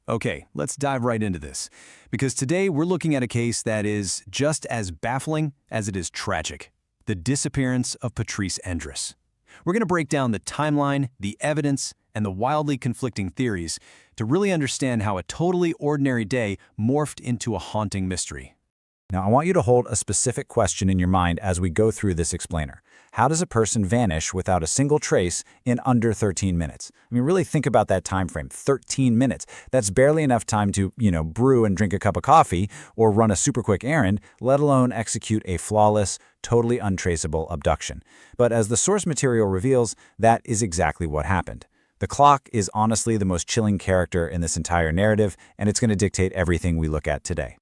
Okay, let's dive right into this, because today we're looking at a case that is just as baffling as it is tragic: the disappearance of Patrice Endres. We're going to break down the timeline, the evidence, and the wildly conflicting theories to really understand how a totally ordinary day morphed into a haunting mystery. Now, I want you to hold a specific question in your mind as we go through this explainer. How does a person vanish without a single trace in under 13 minutes? I mean, really think about that time frame, 13 minutes. That's barely enough time to, brew and drink a cup of coffee or run a super quick errand, let alone execute a flawless, totally untraceable abduction. But as the source material reveals, that is exactly what happened. The clock is honestly the most chilling character in this entire narrative, and it's going to dictate everything we look at today.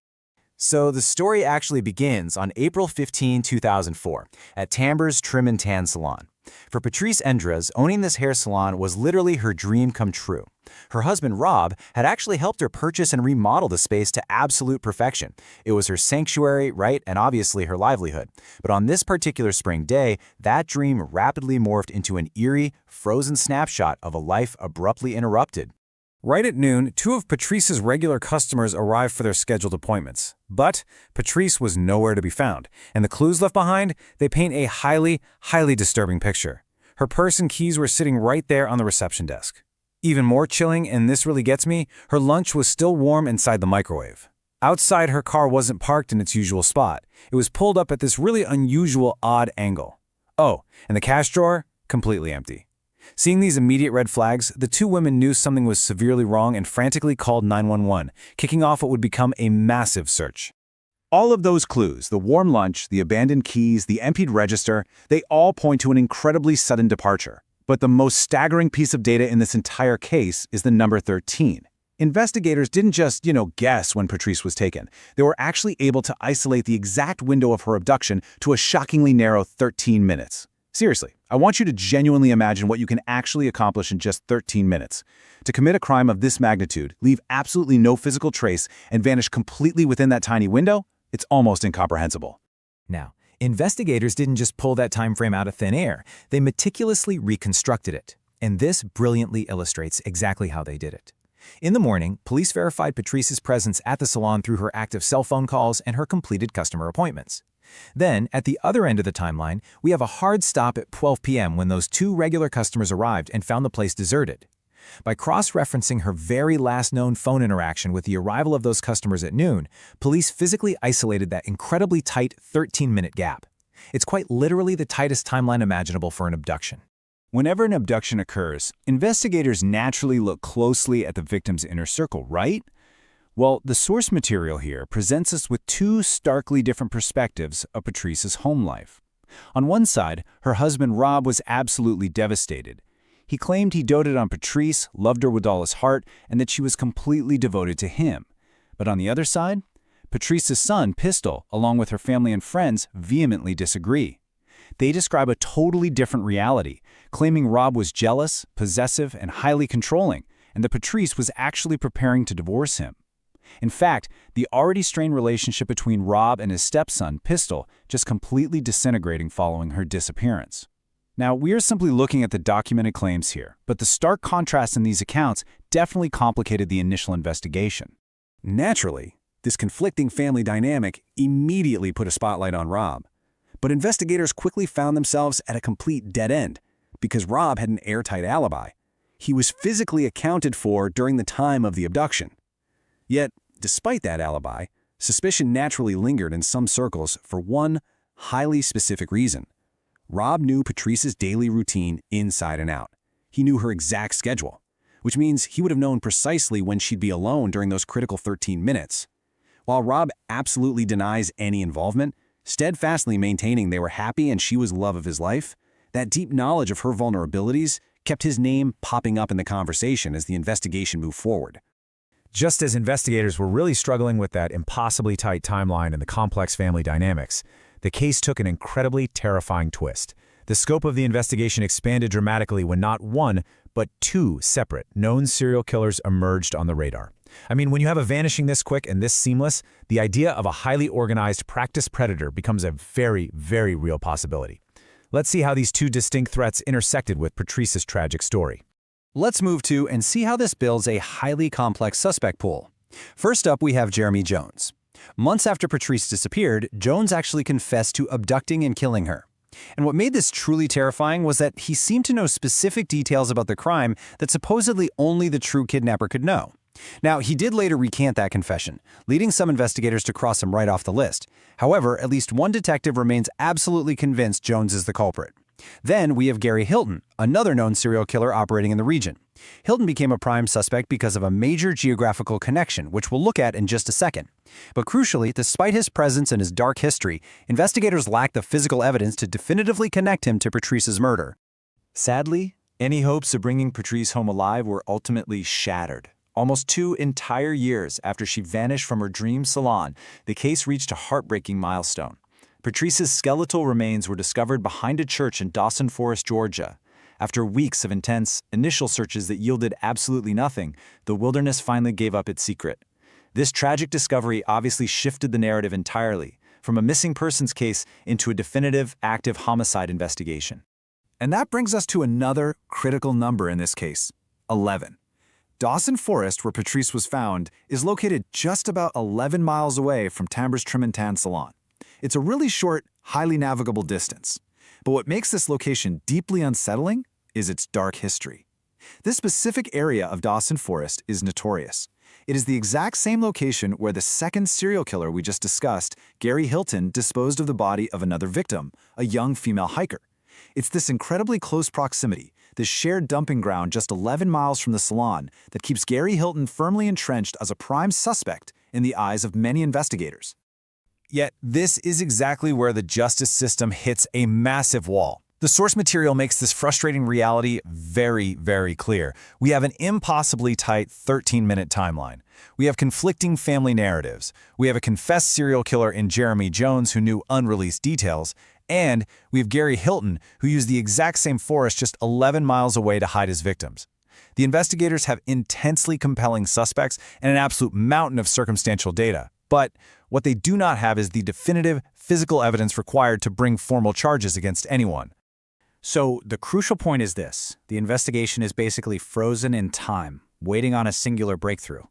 So the story actually begins on April 15, 2004, at Tamber's Trim and Tan Salon. For Patrice Endres, owning this hair salon was literally her dream come true. Her husband, Rob, had actually helped her purchase and remodel the space to absolute perfection. It was her sanctuary, right, and obviously her livelihood. But on this particular spring day, that dream rapidly morphed into an eerie, frozen snapshot of a life abruptly interrupted. Right at noon, two of Patrice's regular customers arrived for their scheduled appointments. But Patrice was nowhere to be found, and the clues left behind, they paint a highly disturbing picture. Her purse and keys were sitting right there on the reception desk. Even more chilling, and this really gets me, her lunch was still warm inside the microwave. Outside, her car wasn't parked in its usual spot. It was pulled up at this really unusual, odd angle. Oh, and the cash drawer? Completely empty. Seeing these immediate red flags, the two women knew something was severely wrong and frantically called 911, kicking off what would become a massive search. All of those clues, the warm lunch, the abandoned keys, the emptied register, they all point to an incredibly sudden departure. But the most staggering piece of data in this entire case is the number 13. Investigators didn't just, guess when Patrice was taken. They were actually able to isolate the exact window of her abduction to a shockingly narrow 13 minutes. Seriously, I want you to genuinely imagine what you can actually accomplish in just 13 minutes. To commit a crime of this magnitude, leave absolutely no physical trace, and vanish completely within that tiny window, it's almost incomprehensible. Now, investigators didn't just pull that time frame out of thin air. They meticulously reconstructed it. And this brilliantly illustrates exactly how they did it. In the morning, police verified Patrice's presence at the salon through her active cell phone calls and her completed customer appointments. Then, at the other end of the timeline, we have a hard stop at 12 p.m. when those two regular customers arrived and found the place deserted. By cross-referencing her very last known phone interaction with the arrival of those customers at noon, police physically isolated that incredibly tight 13-minute gap. It's quite literally the tightest timeline imaginable for an abduction. Whenever an abduction occurs, investigators naturally look closely at the victim's inner circle, right? Well, the source material here presents us with two starkly different perspectives of Patrice's home life. On one side, her husband Rob was absolutely devastated. He claimed he doted on Patrice, loved her with all his heart, and that she was completely devoted to him. But on the other side, Patrice's son, Pistol, along with her family and friends, vehemently disagree. They describe a totally different reality, claiming Rob was jealous, possessive, and highly controlling, and that Patrice was actually preparing to divorce him. In fact, the already strained relationship between Rob and his stepson, Pistol, just completely disintegrating following her disappearance. Now, we are simply looking at the documented claims here, but the stark contrast in these accounts definitely complicated the initial investigation. Naturally, this conflicting family dynamic immediately put a spotlight on Rob. But investigators quickly found themselves at a complete dead end, because Rob had an airtight alibi. He was physically accounted for during the time of the abduction. Yet, despite that alibi, suspicion naturally lingered in some circles for one highly specific reason. Rob knew Patrice's daily routine inside and out. He knew her exact schedule, which means he would have known precisely when she'd be alone during those critical 13 minutes. While Rob absolutely denies any involvement, steadfastly maintaining they were happy and she was the love of his life, that deep knowledge of her vulnerabilities kept his name popping up in the conversation as the investigation moved forward. Just as investigators were really struggling with that impossibly tight timeline and the complex family dynamics, the case took an incredibly terrifying twist. The scope of the investigation expanded dramatically when not one, but two separate known serial killers emerged on the radar. I mean, when you have a vanishing this quick and this seamless, the idea of a highly organized, practiced predator becomes a very, very real possibility. Let's see how these two distinct threats intersected with Patrice's tragic story. Let's move to and see how this builds a highly complex suspect pool. First up, we have Jeremy Jones. Months after Patrice disappeared, Jones actually confessed to abducting and killing her. And what made this truly terrifying was that he seemed to know specific details about the crime that supposedly only the true kidnapper could know. Now, he did later recant that confession, leading some investigators to cross him right off the list. However, at least one detective remains absolutely convinced Jones is the culprit. Then we have Gary Hilton, another known serial killer operating in the region. Hilton became a prime suspect because of a major geographical connection, which we'll look at in just a second. But crucially, despite his presence and his dark history, investigators lack the physical evidence to definitively connect him to Patrice's murder. Sadly, any hopes of bringing Patrice home alive were ultimately shattered. Almost 2 entire years after she vanished from her dream salon, the case reached a heartbreaking milestone. Patrice's skeletal remains were discovered behind a church in Dawson Forest, Georgia. After weeks of intense, initial searches that yielded absolutely nothing, the wilderness finally gave up its secret. This tragic discovery obviously shifted the narrative entirely, from a missing persons case into a definitive, active homicide investigation. And that brings us to another critical number in this case, 11. Dawson Forest, where Patrice was found, is located just about 11 miles away from Timbre's Trim and Tan Salon. It's a really short, highly navigable distance. But what makes this location deeply unsettling is its dark history. This specific area of Dawson Forest is notorious. It is the exact same location where the second serial killer we just discussed, Gary Hilton, disposed of the body of another victim, a young female hiker. It's this incredibly close proximity, this shared dumping ground just 11 miles from the salon, that keeps Gary Hilton firmly entrenched as a prime suspect in the eyes of many investigators. Yet, this is exactly where the justice system hits a massive wall. The source material makes this frustrating reality very, very clear. We have an impossibly tight 13-minute timeline. We have conflicting family narratives. We have a confessed serial killer in Jeremy Jones who knew unreleased details. And we have Gary Hilton, who used the exact same forest just 11 miles away to hide his victims. The investigators have intensely compelling suspects and an absolute mountain of circumstantial data. But what they do not have is the definitive physical evidence required to bring formal charges against anyone. So the crucial point is this: the investigation is basically frozen in time, waiting on a singular breakthrough.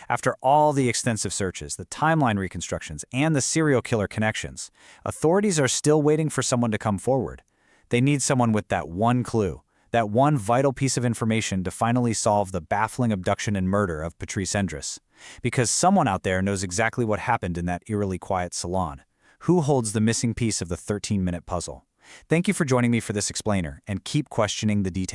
After all the extensive searches, the timeline reconstructions, and the serial killer connections, authorities are still waiting for someone to come forward. They need someone with that one clue, that one vital piece of information to finally solve the baffling abduction and murder of Patrice Endres. Because someone out there knows exactly what happened in that eerily quiet salon. Who holds the missing piece of the 13-minute puzzle? Thank you for joining me for this explainer, and keep questioning the details.